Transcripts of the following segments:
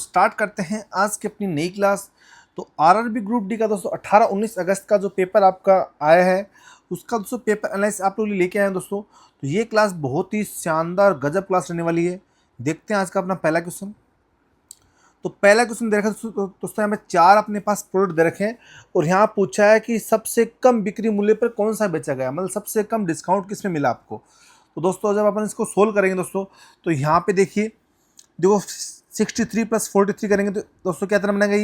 Start करते हैं आज की अपनी नई क्लास। तो आरआरबी ग्रुप डी का दोस्तों 18-19 अगस्त का जो पेपर आपका आया है उसका दोस्तों पेपर एनालिसिस आप लोग लेके आए हैं दोस्तों। तो ये क्लास बहुत ही शानदार गजब क्लास रहने वाली है। देखते हैं आज का अपना पहला क्वेश्चन। तो पहला क्वेश्चन दे रखा है दोस्तों, यहाँ पे 4 अपने पास प्रोडक्ट दे रखे हैं और यहाँ पूछा है कि सबसे कम बिक्री मूल्य पर कौन सा बेचा गया, मतलब सबसे कम डिस्काउंट किस में मिला आपको। तो दोस्तों जब अपन इसको सोल्व करेंगे दोस्तों, तो यहाँ पे देखिए, देखो 63 + 43 करेंगे तो दोस्तों क्या कितना बनेगा,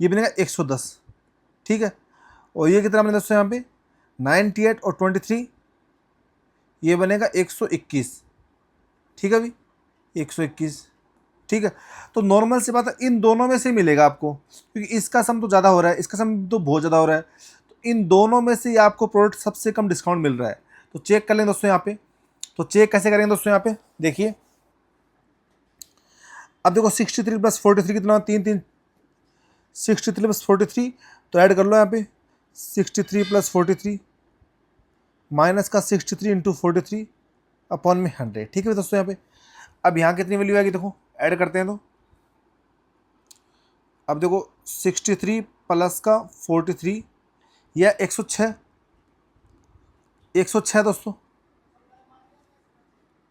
ये बनेगा 110। ठीक है, और ये कितना बनेगा दोस्तों यहाँ पे 98 और 23, ये बनेगा 121। ठीक है भाई, 121। ठीक है, तो नॉर्मल सी बात है इन दोनों में से मिलेगा आपको, क्योंकि इसका सम तो ज़्यादा हो रहा है, इसका सम तो बहुत ज़्यादा हो रहा है। तो इन दोनों में से आपको प्रोडक्ट सबसे कम डिस्काउंट मिल रहा है। तो चेक कर लें दोस्तों यहाँ पे। तो चेक कैसे करेंगे दोस्तों, यहाँ पे देखिए, अब देखो 63 + 43 कितना, 3 63 + 43, तो ऐड कर लो यहाँ पे 63 + 43 माइनस का 63 × 43 अपॉन में 100। ठीक है दोस्तों यहाँ पे। अब यहाँ कितनी वैल्यू आएगी देखो, ऐड करते हैं। तो अब देखो 63 + का 43 या 106, 106 दोस्तों,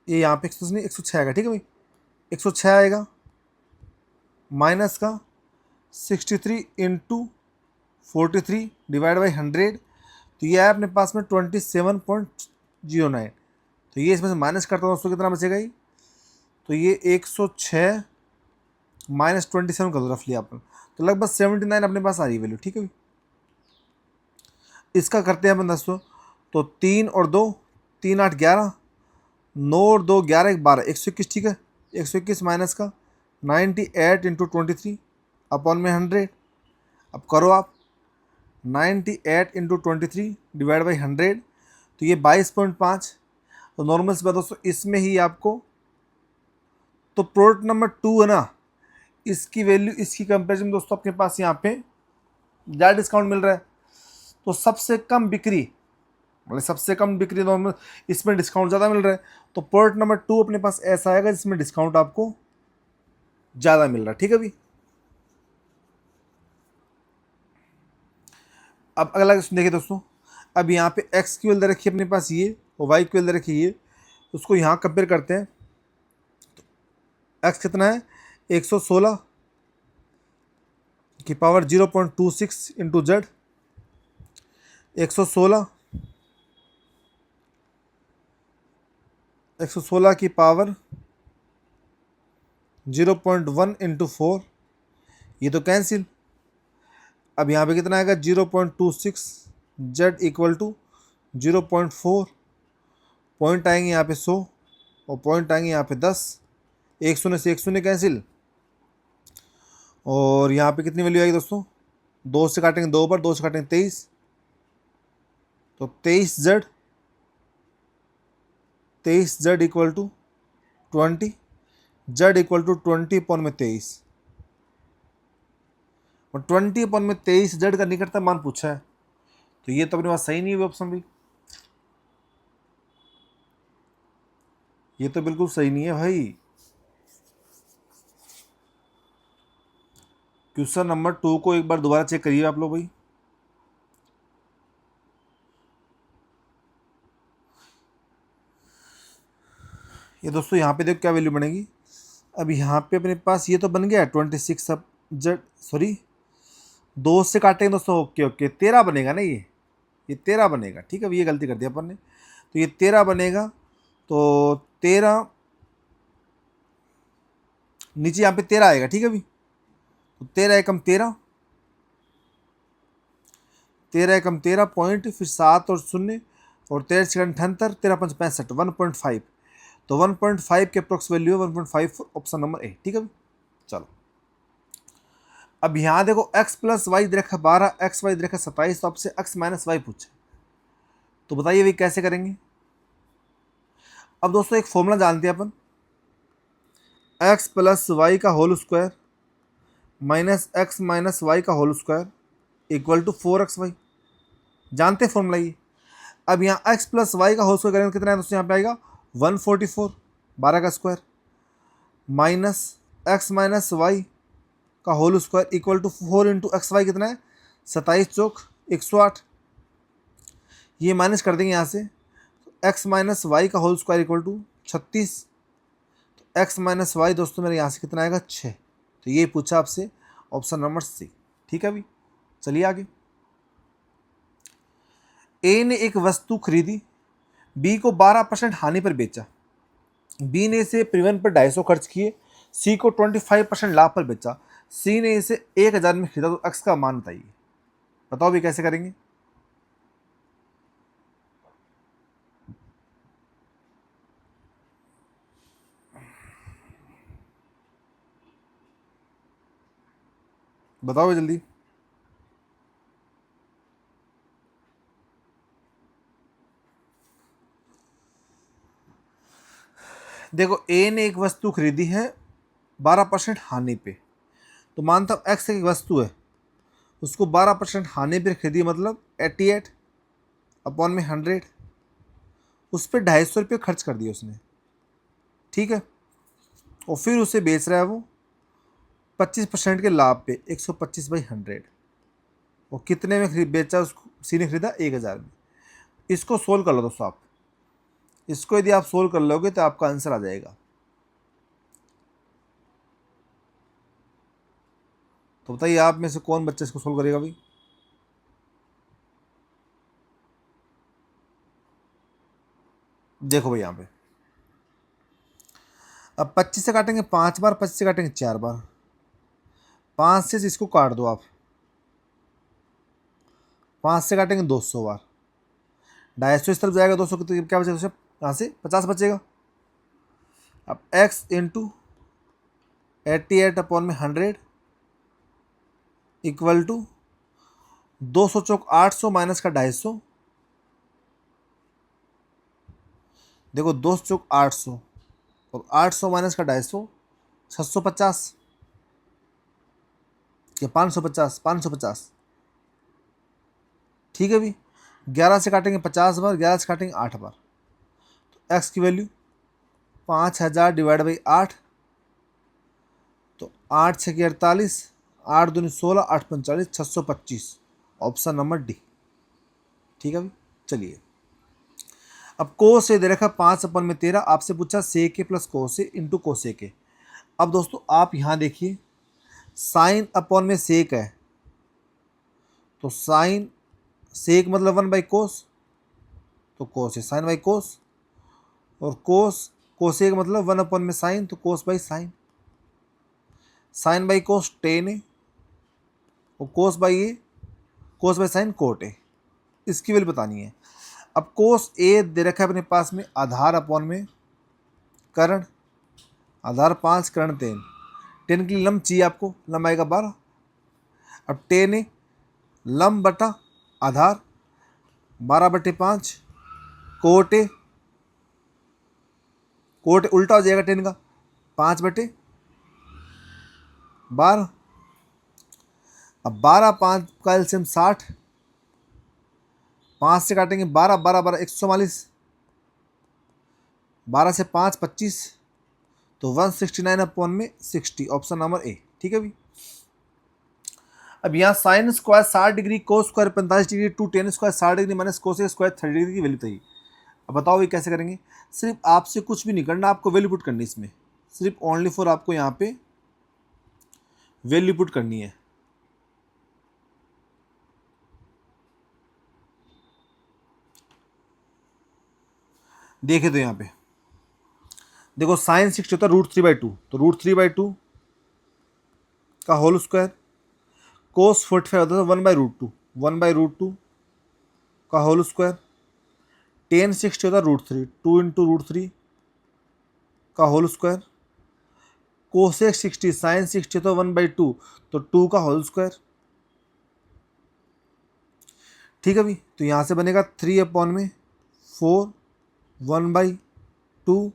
ये यहाँ पे 106 नहीं 106 आएगा। ठीक है भाई, 106 आएगा माइनस का 63 × 43 डिवाइड बाई 100, तो ये आया अपने पास में 27.09। तो ये इसमें से माइनस करता हूँ दोस्तों, कितना बचेगा ये, तो ये 106 माइनस 27 कर दो रफली आप, तो लगभग 79 अपने पास आ रही वैल्यू। ठीक है, इसका करते हैं अपन दोस्तों। तो 3 और 2, 3 8 11, 9 और 2 11 1 12, 121। ठीक है, 121 माइनस का 98 × 23 अपॉन में 100। अब करो आप 98 × 23 डिवाइड बाई 100, तो ये 22.5। तो नॉर्मल सी बात दोस्तों, इसमें ही आपको, तो प्रोडक्ट नंबर 2 है ना, इसकी वैल्यू इसकी कंपेरिजन दोस्तों अपने पास यहाँ पे ज़्यादा डिस्काउंट मिल रहा है। तो सबसे कम बिक्री, मतलब सबसे कम बिक्री नॉर्मल, इसमें डिस्काउंट ज़्यादा मिल रहा है। तो प्रोडक्ट नंबर 2 अपने पास ऐसा आएगा जिसमें डिस्काउंट आपको ज़्यादा मिल रहा है। ठीक है भाई, अब अगला क्वेश्चन देखिए दोस्तों। अब यहाँ पे एक्स की वैल्यू दे रखी है अपने पास ये, और वाई की वैल्यू दे रखी है ये, उसको यहाँ कंपेयर करते हैं। एक्स कितना है 116 की पावर 0.26 इंटू जेड, 116 की पावर 0.1 इंटू 4, ये तो कैंसिल। अब यहाँ पे कितना आएगा 0.26, जेड इक्वल टू 0.4, पॉइंट आएंगे यहाँ पे 100 और पॉइंट आएंगे यहाँ पे 10, एक शून्य से एक शून्य कैंसिल। और यहाँ पे कितनी वैल्यू आएगी दोस्तों, 2 से काटेंगे 2 पर, 2 से काटेंगे 23, तो 23 Z equal to 20, Z equal to 20 upon में 23, और 20 अपॉन में 23 जेड का निकटतम मान पूछा है। तो ये तो अपने पास सही नहीं है ऑप्शन भी, ये तो बिल्कुल सही नहीं है भाई। क्वेश्चन नंबर 2 को एक बार दोबारा चेक करिए आप लोग भाई। ये दोस्तों यहाँ पे देखो क्या वैल्यू बनेगी। अब यहाँ पे अपने पास ये तो बन गया 26, अब जेड सॉरी 2 से काटेंगे दोस्तों, ओके ओके 13 बनेगा ना, ये 13 बनेगा। ठीक है, अब ये गलती कर दिया अपन ने, तो ये 13 बनेगा। तो 13 नीचे यहाँ पे 13 आएगा। ठीक है भाई, तो 13 एकम 13, 13 एकम 13 पॉइंट, फिर 7 और 0 और 13 सेकंड 78, 13 5 65, 1.5। तो 1.5 के अप्रोक्स वैल्यू है 1.5, ऑप्शन नंबर ए। ठीक है भाई, चलो अब यहाँ देखो x + y दे रखा 12, x y दे रखा 27, तो आपसे x - y पूछे, तो बताइए भाई कैसे करेंगे। अब दोस्तों एक फॉर्मूला जानते हैं अपन, x + y का whole square minus x - y का whole square equal to 4xy, जानते हैं फॉर्मूला ये। अब यहाँ x + y का होल स्क्वायर करेंगे कितना है दोस्तों, यहाँ पे आएगा 144, 12 का square, minus x minus y का whole square equal to 4 into x y कितना है 27 चौक 108। ये माइनस कर देंगे यहाँ से, एक्स माइनस वाई का होल स्क्वायर इक्वल टू 36। तो एक्स माइनस वाई दोस्तों मेरे यहाँ से कितना आएगा 6। तो ये पूछा आपसे ऑप्शन नंबर सी। ठीक है अभी चलिए आगे। ए ने एक वस्तु खरीदी, बी को 12% हानि पर बेचा। बी ने इसे परिवहन पर 250 खर्च किए, सी को 25% लाभ पर बेचा। सी ने इसे 1000 में खरीदा, तो एक्स का मान बताइए। बताओ भी कैसे करेंगे। बताओ जल्दी। देखो ए ने एक वस्तु खरीदी है 12% हानि पे, तो मानता हूँ एक्स एक वस्तु है, उसको 12% हानि पे खरीदी, मतलब 88 अपॉन में 100, उस पर 250 रुपये खर्च कर दिए उसने। ठीक है, और फिर उसे बेच रहा है वो 25% के लाभ पे 125/100। और कितने में खरीद बेचा उसको, सी ने खरीदा 1000 में। इसको सोल्व कर लो दोस्तों आप। इसको यदि आप सोल्व कर लोगे तो आपका आंसर आ जाएगा। तो बताइए आप में से कौन बच्चा इसको सोल्व करेगा भाई। देखो भाई यहाँ पे अब 25 से काटेंगे 5 बार, 25 से काटेंगे 4 बार, 5 से इसको काट दो आप, 5 से काटेंगे 200 बार, 250 इस तरफ जाएगा 200, कितने क्या बचेगा यहाँ से 50 बचेगा। अब x इंटू 88 अपॉन में 100 इक्वल टू 200 चौक 800 माइनस का 250। देखो 200 चौक 800 और 800 माइनस का 250 750 या 550, 550। ठीक है भी, 11 से काटेंगे 50 बार, 11 से काटेंगे 8 बार, तो x की वैल्यू 5000 डिवाइड बाई 8, तो 8 6 की 48, 8 दूनी 16, 8 45, 625, ऑप्शन नंबर डी। ठीक है भाई चलिए। अब कोस से दे रखा 5/13, आपसे पूछा सेक के प्लस कोस से इंटू कोसे के। अब दोस्तों आप यहाँ देखिए, साइन अपॉन में सेक है, तो साइन सेक मतलब 1/कोस, तो कोस है साइन बाई कोस, और कोस कोसेक मतलब 1 में साइन, तो cos by sine. Sine by cos tan है, और कोस बाई साइन कोट है। इसकी वैल्यू बतानी है। अब कोस ए दे रखा है अपने पास में आधार अपॉन में कर्ण, आधार 5 कर्ण 3, 10 के लिए लंब चाहिए आपको, लंब आएगा 12। अब 10 है लंब बटा आधार 12/5, कोट है, कोट उल्टा हो जाएगा 10 का, 5/12। अब 12 5 का एलसीएम 60, 5 से काटेंगे 12, 12 12 144, 12 से 5 25, तो 169 अपॉन में 60, ऑप्शन नंबर ए। ठीक है भी। अब यहाँ sine square 60 degree, cos square 45 degree, 2 tan square 60 degree minus cos square 30 degree की वैल्यू चाहिए। अब बताओ ये कैसे करेंगे। सिर्फ आपसे कुछ भी नहीं करना, आपको वैल्यू पुट करनी है इसमें, सिर्फ ओनली फॉर आपको यहाँ पे वैल्यू पुट करनी है। देखे तो यहाँ पे देखो साइन 60 होता है √3/2, तो √3/2 का होल स्क्वायर, कोस 45 होता है 1/√2, 1/√2 का होल स्क्वायर, tan 60 होता है √3, 2 इंटू √3 का होल स्क्वायर, कोसेक 60 साइन 60 होता है 1/2, तो 2 का होल स्क्वायर। ठीक है भी, तो यहाँ से बनेगा 3/4, 1/2,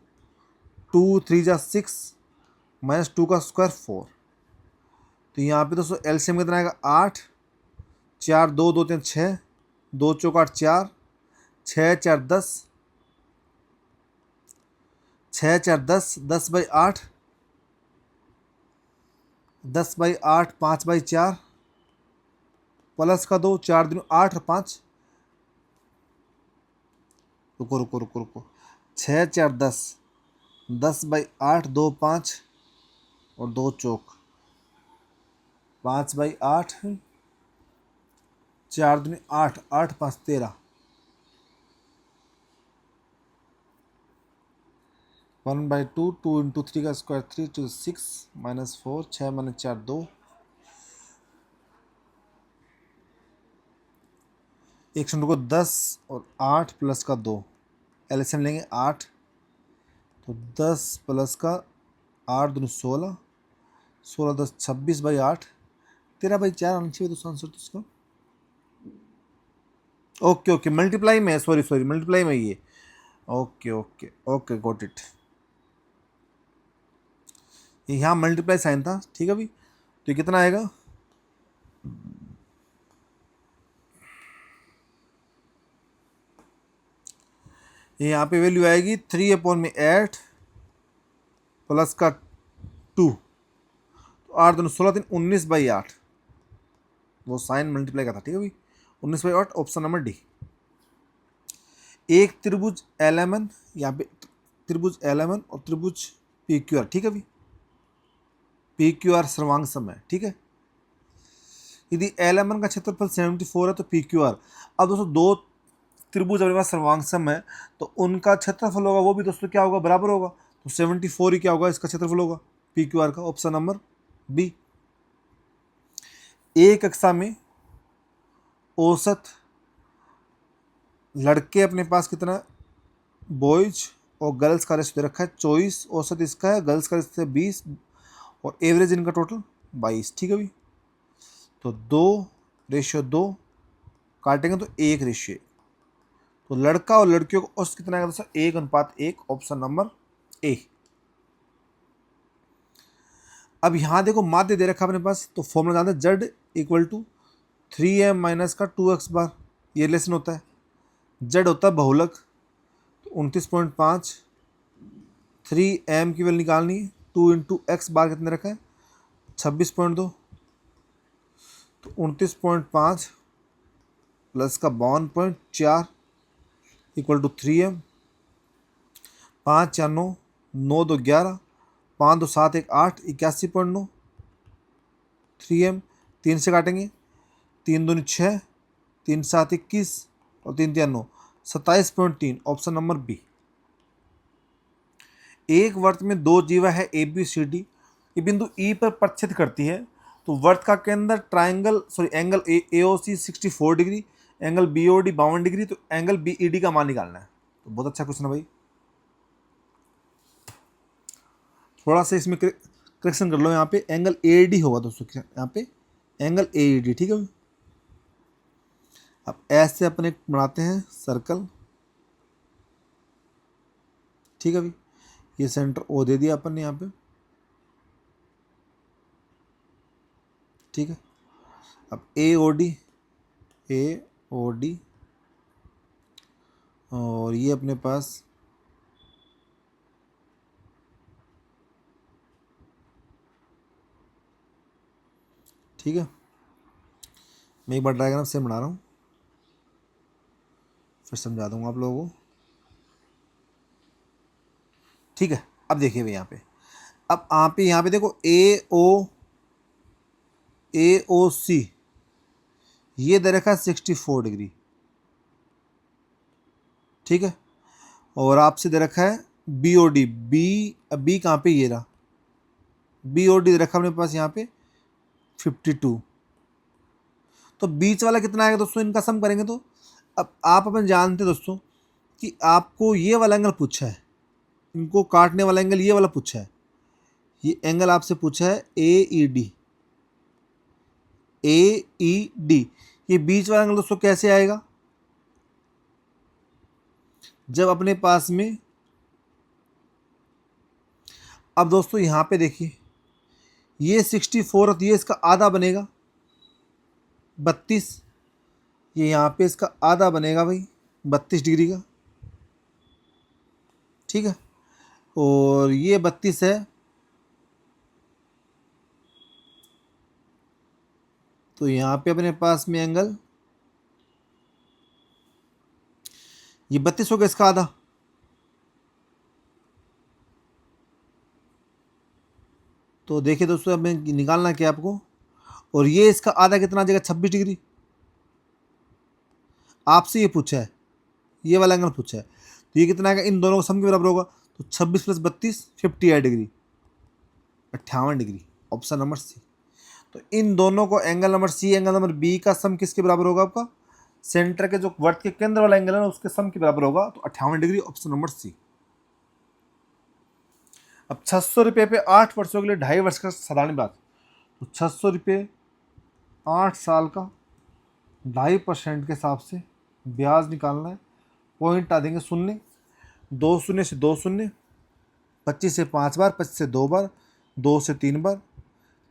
2 3 जा 6 माइनस 2 का स्क्वायर 4। तो यहाँ पे दोस्तों एलसीएम कितना आएगा 8, 4 2 2 3 6, 2 चौक 8 4, 6 4 10, 6 4 10, 10/8, 10/8 5/4 प्लस का 2, 4 दूनी 8 और 5, रुको रुको रुको रुको, 6 4 10, 10/8 2 5 और 2 चौक 5/8, 4 दूनी 8, 8 5 13, 1/2, 2 इंटू 3 का स्क्वायर 3 to 6 -4, 6 - 4 2, एक सेकंड को 10 और 8 प्लस का 2, एलसीएम लेंगे 8, तो 10 प्लस का 8 दूनी 16, 16 10 26/8, 13/4 आना चाहिए दोस्तों आंसर तो इसका। ओके ओके, मल्टीप्लाई में है, सॉरी सॉरी, मल्टीप्लाई में ये, okay okay okay, got it, ये यहाँ मल्टीप्लाई साइन था, ठीक है भाई। तो ये कितना आएगा, ये यहाँ पे वैल्यू आएगी 3/8 प्लस का 2, तो 8 दूनी 16 3 19/8, वो साइन मल्टीप्लाई का था, ठीक है भाई। 19/8 ऑप्शन नंबर डी। एक त्रिभुज LMN, यहाँ पे त्रिभुज LMN और त्रिभुज PQR, ठीक है भाई, PQR सर्वांग सम है, ठीक है। यदि LMN का क्षेत्रफल 74 है तो PQR, अब दोस्तों दो त्रिभुज अपने पास सर्वांग सम है तो उनका क्षेत्रफल होगा वो भी दोस्तों क्या होगा, बराबर होगा, तो 74 ही क्या होगा, इसका क्षेत्रफल होगा PQR का, ऑप्शन नंबर बी। एक कक्षा में औसत लड़के अपने पास कितना, बॉयज और गर्ल्स का रेशियो दे रखा है 24, औसत इसका है, गर्ल्स का रेशियो 20 और एवरेज इनका टोटल 22, ठीक है भाई। तो 2:2 काटेंगे तो 1:1, तो लड़का और लड़कियों को औसत कितना आएगा दोस्तों, 1:1, ऑप्शन नंबर ए। अब यहाँ देखो माध्य दे रखा अपने पास, तो फॉर्मूला जानते हैं, Z = 3m माइनस का 2x बार, ये लेसन होता है। Z होता है बहुलक, तो 29.5, 3m की वैल्यू निकालनी है, 2 इंटू एक्स बार कितने रखा है 26.2, तो 29.5 प्लस का 52.4 = 3m, 5 4 9, 9 2 11, 5 2 7 1 8, 81.9, 3m, 3 से काटेंगे, 3 दूनी 6, 3 7 21 और 3 3 9, 27.3, ऑप्शन नंबर बी। एक वर्त में दो जीवा है ABCD, ये बिंदु E पर प्रच्छेद करती है, तो वर्त का केंद्र triangle angle AOC 64 degree, angle BOD 52 degree, तो एंगल BED का मान निकालना है। तो बहुत अच्छा क्वेश्चन है भाई, थोड़ा सा इसमें करेक्शन कर लो, यहाँ पे एंगल AED होगा दोस्तों, यहाँ पे एंगल AED, ठीक है भाई। अब ऐसे अपने बनाते हैं सर्कल, ठीक है भाई, ये सेंटर O दे दिया अपन ने यहाँ पे, ठीक है। अब AOD और ये अपने पास ठीक है, मैं एक बार डायग्राम से बना रहा हूँ, फिर समझा दूंगा आप लोगों को, ठीक है। अब देखिए भाई यहाँ पे, अब यहाँ पे देखो AOC ये दे रखा है 64 डिग्री, ठीक है, और आपसे दे रखा है BOD, बी कहाँ पे, ये रहा BOD दे रखा अपने पास यहाँ पे 52, तो बीच वाला कितना आएगा दोस्तों, इनका सम करेंगे तो, अब आप अपन जानते हैं दोस्तों कि आपको ये वाला एंगल पूछा है, इनको काटने वाला एंगल ये वाला पूछा है, ये एंगल आपसे पूछा है AED, ये बीच वाला एंगल दोस्तों कैसे आएगा, जब अपने पास में, अब दोस्तों यहाँ पे देखिए ये 64 और ये इसका आधा बनेगा 32, ये यहाँ पे इसका आधा बनेगा भाई 32 डिग्री का, ठीक है, और ये 32 है, तो यहाँ पे अपने पास में एंगल ये 32 हो गया, इसका आधा। तो देखिए दोस्तों, अब निकालना क्या आपको, और ये इसका आधा कितना आ जाएगा, 26 डिग्री। आपसे ये पूछा है, ये वाला एंगल पूछा है, तो ये कितना आएगा, इन दोनों का सम के बराबर होगा। तो 26 + 32 58 degree, 58 degree, option number C. तो इन दोनों को angle number C, angle number B का सम किसके बराबर होगा, आपका सेंटर के जो वर्त के केंद्र वाला एंगल है ना, उसके सम के बराबर होगा। तो 58 डिग्री, ऑप्शन नंबर सी। अब 600 रुपये पे 8 वर्षों के लिए 2.5 वर्ष का साधारण ब्याज। तो 600 रुपये 8 साल का 2.5% के हिसाब से ब्याज निकालना है। पॉइंट आ देंगे शून्य, 2 शून्य से 2 शून्य, 25 से 5 बार, 25 से 2 बार, 2 से 3 बार,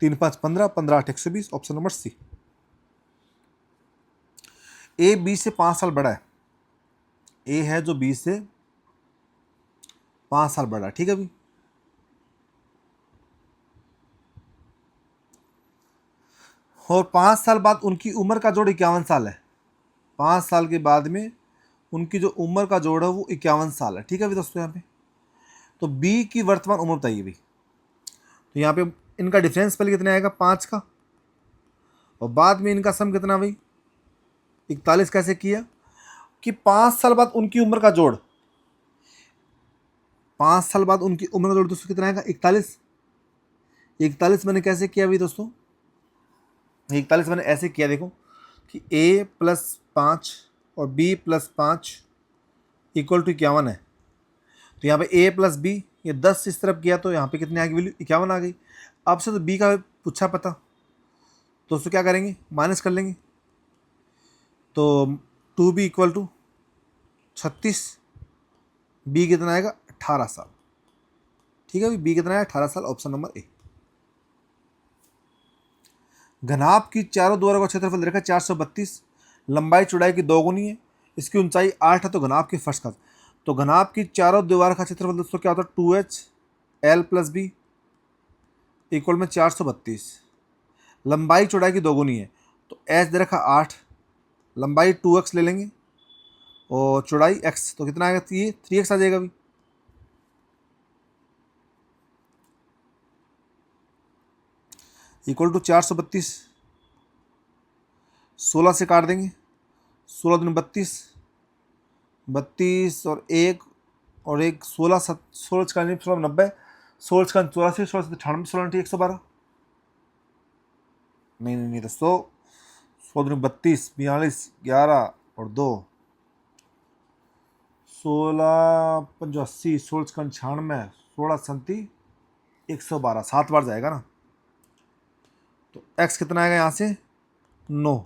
3 5 15, 15 8 120, option number C. A B से 5 साल बड़ा है, ए है जो बी से 5 साल बड़ा है, ठीक है अभी। और 5 साल बाद उनकी उम्र का जोड़ 51 साल है। 5 साल के बाद में उनकी जो उम्र का जोड़ है वो 51 साल है, ठीक है अभी दोस्तों। यहाँ पे तो बी की वर्तमान उम्र बताइए भाई। तो यहाँ पे इनका डिफरेंस पहले कितना आएगा, 5 का, और बाद में इनका सम कितना भाई, 41। कैसे किया कि 5 साल बाद उनकी उम्र का जोड़, 5 साल बाद उनकी उम्र का जोड़ दोस्तों कितना आएगा, 41। 41 मैंने कैसे किया भाई दोस्तों, 41 मैंने ऐसे किया, देखो कि a + 5 और b + 5 = 51 है। तो यहाँ पे a + b, ये 10 इस तरफ किया तो यहाँ पे कितने आ गई वैल्यू, 51 आ गई। आपसे तो b का पूछा पता, तो उसको क्या करेंगे, माइनस कर लेंगे। तो 2b = 36, b कितना आएगा, 18 साल, ठीक है भाई। b कितना है, 18 साल, ऑप्शन नंबर ए। घनाभ की चारों दीवारों का क्षेत्रफल देखा 432, लंबाई चौड़ाई की 2 गुनी है, इसकी ऊंचाई 8 है। तो घनाभ की फर्श का, तो घनाभ की चारों दीवार का क्षेत्रफल दोस्तों क्या होता है, 2h l + b = 432। लंबाई चौड़ाई की 2 गुनी है, तो h दे रखा 8, लंबाई 2x ले लेंगे और चौड़ाई x, तो कितना आएगा, ये 3x आ जाएगा अभी। = 432, 16 से काट देंगे, 16 दूनी 32, 32 और 1 और 1, 16 16 का 16 90, 16 का 84, 16 से 98, 16 112, नहीं तो 100, 100 दूनी 32, 42, 11 और 2, 16 85, 16 का 96, 16 37, 112, 7 बार जाएगा ना। तो x कितना आएगा यहाँ से, 9।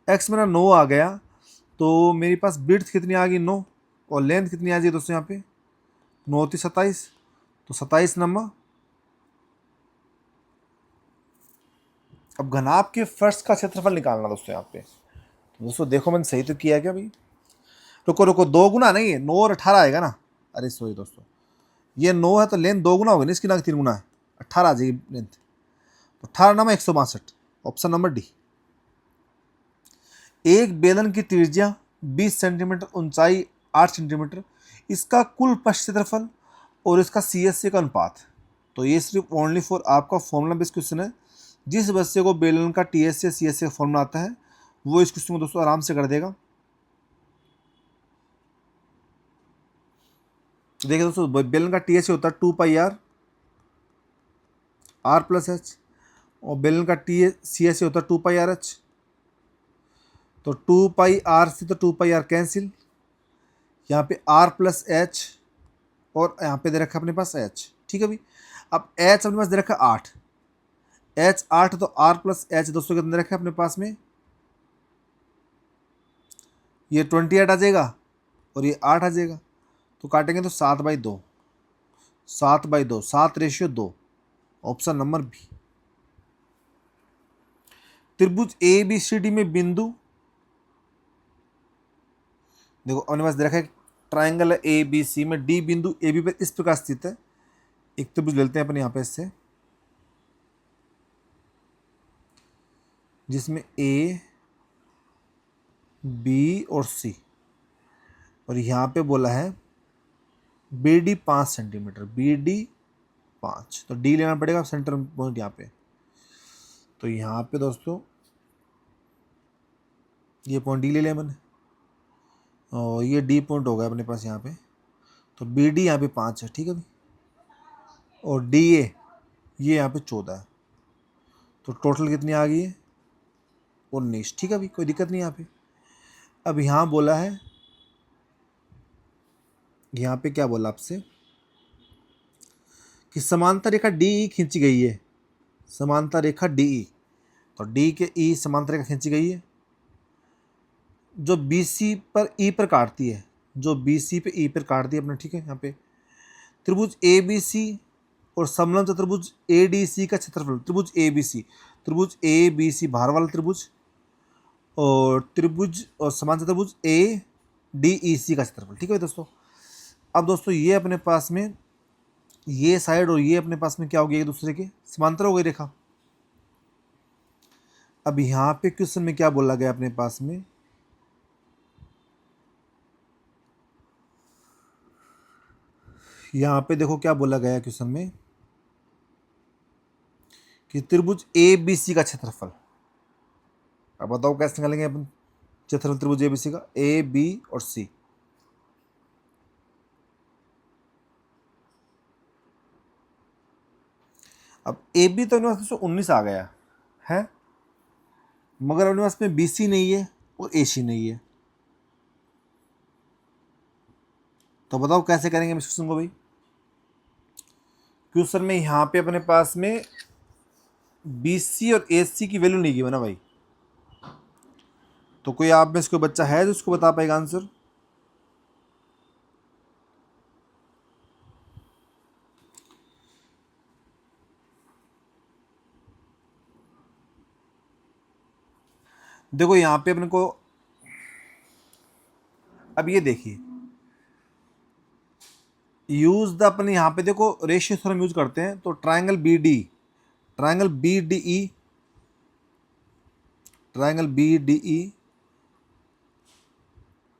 x मेरा 9 आ गया, तो मेरे पास विड्थ कितनी आ गई, 9, और लेंथ कितनी आ गई दोस्तों यहाँ पे, 9 × 27, तो 27 नंबर। अब घनाभ के फर्श का क्षेत्रफल निकालना दोस्तों यहाँ पे। तो दोस्तों देखो मैंने सही तो किया क्या भाई, रुको रुको, 2 गुना नहीं है, 9 और 18 आएगा ना, अरे सॉरी दोस्तों, ये 9 है तो लेंथ 2 गुना होगी ना इसकी, ना 3 गुना है, 18 आ जाएगी लेंथ। तो 18 नंबर 162, ऑप्शन नंबर डी। एक बेलन की त्रिज्या 20 सेंटीमीटर, ऊंचाई 8 सेंटीमीटर, इसका कुल पृष्ठ क्षेत्रफल और इसका CSA का अनुपात। तो ये सिर्फ ओनली फॉर आपका फॉर्मूला बेस्ड क्वेश्चन है। जिस बच्चे को बेलन का TSA CSA का फॉर्मूला आता है वो इस क्वेश्चन को दोस्तों आराम से कर देगा। देखिए दोस्तों, बेलन का TSA होता है 2πr r+h, और बेलन का CSA होता है 2πrh। तो 2πr से तो 2πr कैंसिल, यहाँ पे r+h और यहाँ पे दे रखा है अपने पास h, ठीक है भाई। अब h अपने पास दे रखा है 8, h 8, तो r+h दोस्तों कितना दे रखा है अपने पास में, ये 28 आ जाएगा और ये 8 आ जाएगा। तो काटेंगे तो 7/2, 7/2, 7:2, ऑप्शन नंबर बी। त्रिभुज ABCD में बिंदु, देखो अपने पास दे रखा है ट्राइंगल है ABC में D बिंदु AB पर इस प्रकार स्थित है। एक त्रिभुज लेते हैं अपने यहाँ पे, इससे जिसमें ए, बी और सी, और यहाँ पे बोला है B D 5 centimetre, B D 5, तो डी लेना पड़ेगा सेंटर पॉइंट यहाँ पे। तो यहाँ पे दोस्तों ये पॉइंट डी ले लिया मैंने, और ये डी पॉइंट हो गया अपने पास यहाँ पे। तो बी डी यहाँ पे 5 है, ठीक है भाई, और डी ए ये यहाँ पे 14 है। तो टोटल कितनी आ गई है? 19, ठीक है भाई, कोई दिक्कत नहीं यहाँ पे। अब यहाँ बोला है, यहाँ पे क्या बोला आपसे कि समांतर रेखा डी ई खींची गई है, समांतर रेखा डी ई, तो डी के ई समांतर रेखा खींची गई है जो बी सी पर ई पर काटती है, जो बी सी पे ई पर काटती है अपने, ठीक है। यहाँ पे त्रिभुज ए बी सी और समलंब चतुर्भुज ए डी सी का क्षेत्रफल, त्रिभुज ए बी सी, त्रिभुज ए बी सी बाहर वाला त्रिभुज, और त्रिभुज और समान चतुर्भुज ए डी ई सी का क्षेत्रफल, ठीक है दोस्तों। अब दोस्तों ये अपने पास में ये साइड और ये अपने पास में क्या हो गया, एक दूसरे के समांतर हो गई रेखा। अब यहाँ पे क्वेश्चन में क्या बोला गया अपने पास में, यहाँ पे देखो क्या बोला गया क्वेश्चन में कि त्रिभुज ए बी सी का क्षेत्रफल। अब बताओ कैसे निकालेंगे अपन क्षेत्रफल त्रिभुज ए बी सी का, ए बी और सी। अब ए बी तो अपने पास 19 आ गया है, मगर अपने पास में बी सी नहीं है और ए सी नहीं है। तो बताओ कैसे करेंगे हम इस क्वेश्चन को भाई। क्वेश्चन में यहाँ पे अपने पास में बी सी और ए सी की वैल्यू नहीं गिवन ना भाई, तो कोई आप में इसको बच्चा है जो उसको बता पाएगा आंसर? देखो यहाँ पे अपने को, अब ये देखिए यूज द, अपने यहाँ पे देखो रेशियो थ्योरम यूज करते हैं, तो triangle B D, triangle B D E, triangle B D E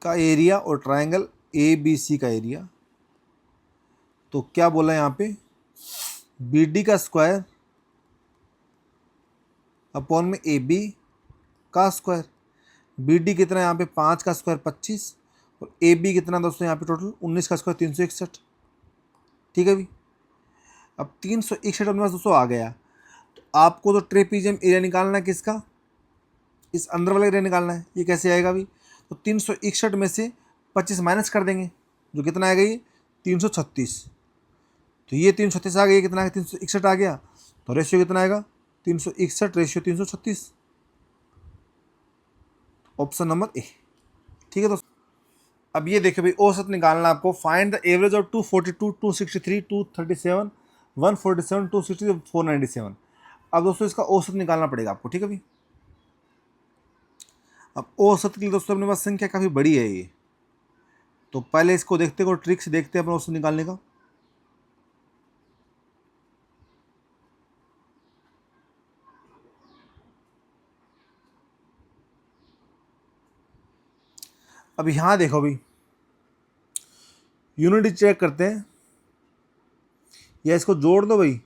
का एरिया और ट्रायंगल ए बी सी का एरिया, तो क्या बोला यहाँ पे, बी डी का स्क्वायर अपॉन में ए बी का स्क्वायर। बी डी कितना है यहाँ पे, 5 का स्क्वायर 25, और ए बी कितना दोस्तों यहाँ पे टोटल 19 का स्क्वायर 361, ठीक है भी। अब 361 अपने पास दोस्तों आ गया, तो आपको तो ट्रेपीजियम एरिया निकालना है किसका, इस अंदर वाला एरिया निकालना है। ये कैसे आएगा भी, तो 361 में से 25 माइनस कर देंगे, जो कितना आएगा ये 336, तो ये 336 आ गया, ये कितना है 361 आ गया, तो रेशियो कितना आएगा 361 रेशियो 336, ऑप्शन नंबर ए, ठीक है दोस्तों। अब ये देखिए भाई औसत निकालना आपको, फाइंड द एवरेज ऑफ 242, 263, 237, 147, 260, 497। अब दोस्तों इसका औसत निकालना पड़ेगा आपको, ठीक है भाई। अब औसत के लिए दोस्तों अपने पास संख्या काफ़ी बड़ी है ये, तो पहले इसको देखते हैं, ट्रिक से देखते हैं अपना औसत निकालने का। अब यहाँ देखो भाई यूनिट चेक करते हैं, या इसको जोड़ दो भाई,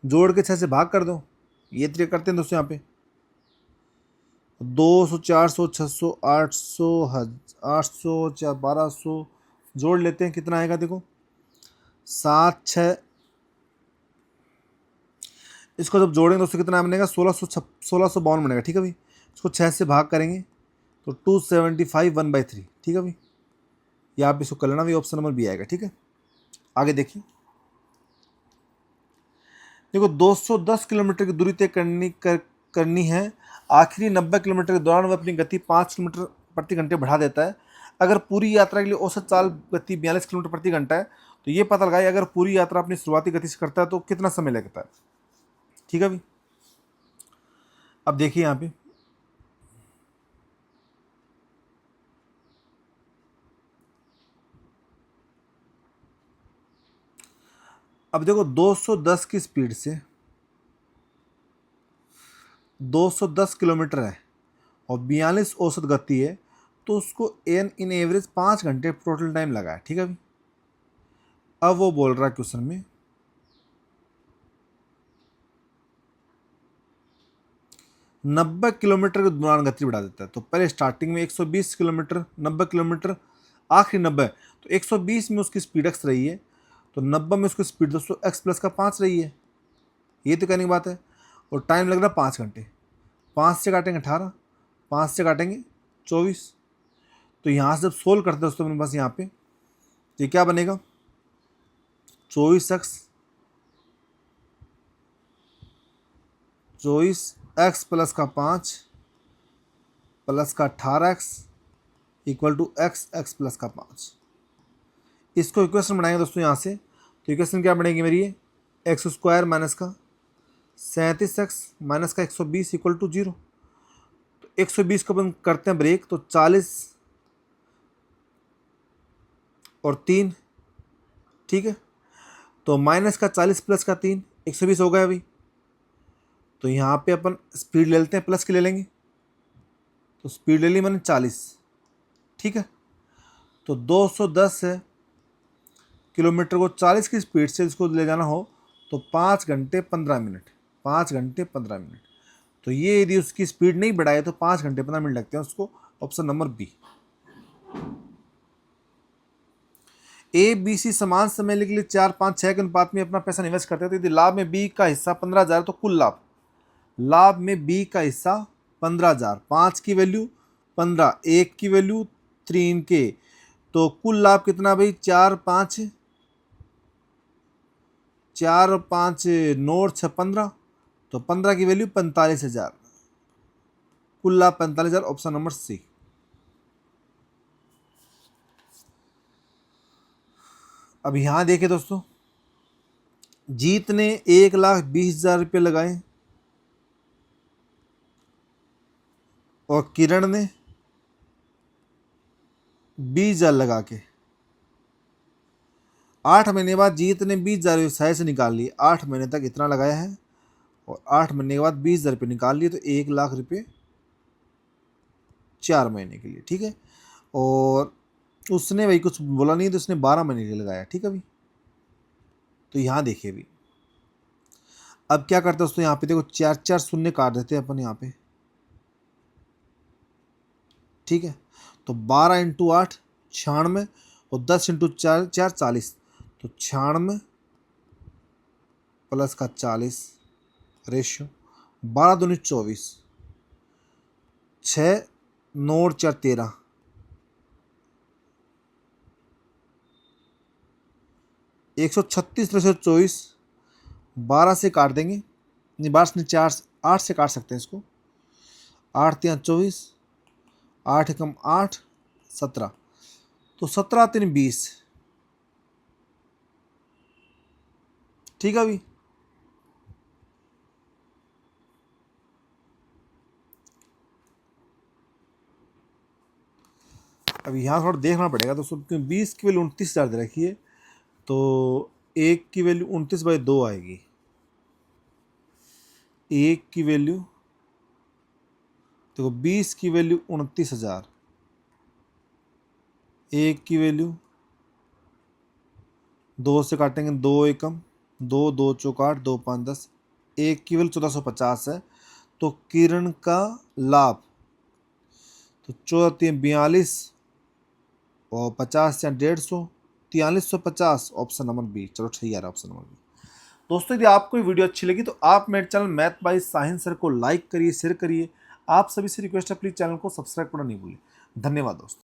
जोड़ के 6 से भाग कर दो, ये तरीका करते हैं दोस्तों। यहाँ पे 200, 400, 600, 800, 800, 1200 जोड़ लेते हैं, कितना आएगा देखो 7, 6, इसको जब जोड़ेंगे दोस्तों कितना बनेगा 1652 बनेगा, ठीक है भाई। इसको 6 से भाग करेंगे तो 275 1/3, ठीक है भाई। या आप इसको कर लेना भी, ऑप्शन नंबर बी आएगा, ठीक है। आगे देखिए, देखो 210 किलोमीटर की दूरी तय करनी है, आखिरी 90 किलोमीटर के दौरान वह अपनी गति 5 किलोमीटर प्रति घंटे बढ़ा देता है। अगर पूरी यात्रा के लिए औसत चाल गति 42 किलोमीटर प्रति घंटा है, तो ये पता लगाए अगर पूरी यात्रा अपनी शुरुआती गति से करता है तो कितना समय लगता है, ठीक है भाई। अब देखिए यहाँ पे अब देखो 210 की स्पीड से 210 किलोमीटर है और 42 औसत गति है, तो उसको इन एवरेज 5 घंटे टोटल टाइम लगा है। ठीक है अभी, अब वो बोल रहा है क्वेश्चन में 90 किलोमीटर के दौरान गति बढ़ा देता है। तो पहले स्टार्टिंग में 120 किलोमीटर, 90 किलोमीटर, आखिरी 90, तो 120 में उसकी स्पीड एक्स रही है, तो 90 में उसकी स्पीड दोस्तों एक्स प्लस का 5 रही है। ये तो कहने की बात है। और टाइम लग रहा है 5 घंटे। 5 से काटेंगे 18, 5 से काटेंगे 24। तो यहाँ से जब सोल्व करते हैं दोस्तों मेरे पास यहाँ पे, तो ये क्या बनेगा, 24x प्लस का 5 प्लस का 18x equal to x plus का 5। इसको इक्वेशन बनाएंगे दोस्तों यहाँ से, तो इक्वेशन क्या बनेगी मेरी, ये एक्स स्क्वायर माइनस का 37x माइनस का 120 इक्वल टू 0। तो 120 को अपन करते हैं ब्रेक, तो 40 और 3, ठीक है। तो माइनस का 40 प्लस का 3, 120 हो गया अभी। तो यहाँ पे अपन स्पीड ले लेते हैं, प्लस की ले लेंगे, तो स्पीड ले ली मैंने 40, ठीक है। तो 210 है किलोमीटर को 40 की स्पीड से इसको ले जाना हो तो 5 घंटे 15 मिनट, 5 घंटे 15 मिनट। तो ये यदि उसकी स्पीड नहीं बढ़ाए तो 5 घंटे 15 मिनट लगते हैं उसको। Option number B. A B C समान समय के लिए 4, 5, 6 के अनुपात में अपना पैसा निवेश करते हैं, तो यदि लाभ में बी का हिस्सा 15,000 तो कुल लाभ में बी का हिस्सा 15,000, 5 की वैल्यू 15, 1 की वैल्यू 3 के, तो कुल लाभ कितना भाई, 4 5 9 6 15, तो 15 की वैल्यू 45,000, कुल लाभ 45,000। Option number C. अब यहां देखिए दोस्तों, जीत ने 1,20,000 रुपये लगाए और किरण ने 20,000 लगा के, 8 महीने बाद जीत ने 20,000 व्यवसाय से निकाल लिए। 8 महीने तक इतना लगाया है और 8 महीने के बाद 20,000 रुपये निकाल लिए, तो 1,00,000 रुपये 4 महीने के लिए, ठीक है। और उसने भाई कुछ बोला नहीं, तो उसने 12 महीने के लिए लगाया, ठीक है भाई। तो यहाँ देखिए अभी, अब क्या करते हैं दोस्तों, यहाँ पे देखो 4 शून्य काट देते हैं अपन यहाँ पे, ठीक है। तो 12 इंटू 8 96 और 10 इंटू 4 40, तो 96 प्लस का 40 रेशियो, 12 दूनी 24, 6 9 और 4 13, 136 रेशियो 24, 12 से काट देंगे, नहीं 12 से 4 8 से काट सकते हैं इसको, 8 3 24, 8 कम 8 17, तो 17 3 20, ठीक है अभी। अब यहाँ थोड़ा देखना पड़ेगा दोस्तों, क्योंकि 20 की वैल्यू 29,000 दे रखी है, तो 1 की वैल्यू 29/2 आएगी। 1 की वैल्यू देखो, 20 की वैल्यू 29,000, 1 की वैल्यू 2 से काटेंगे, 2 एकम 2 2 चौक 8 2 5 10, 1 की वैल्यू 1450 है। तो किरण का लाभ, तो 14 3 42 और 50 या 150, 4350। ऑप्शन नंबर बी, चलो ठीक है ऑप्शन नंबर बी। दोस्तों यदि आपको ये वीडियो अच्छी लगी तो आप मेरे चैनल मैथ बाय साहिल सर को लाइक करिए, शेयर करिए। आप सभी से रिक्वेस्ट है, प्लीज़ चैनल को सब्सक्राइब करना नहीं भूलिए। धन्यवाद दोस्तों।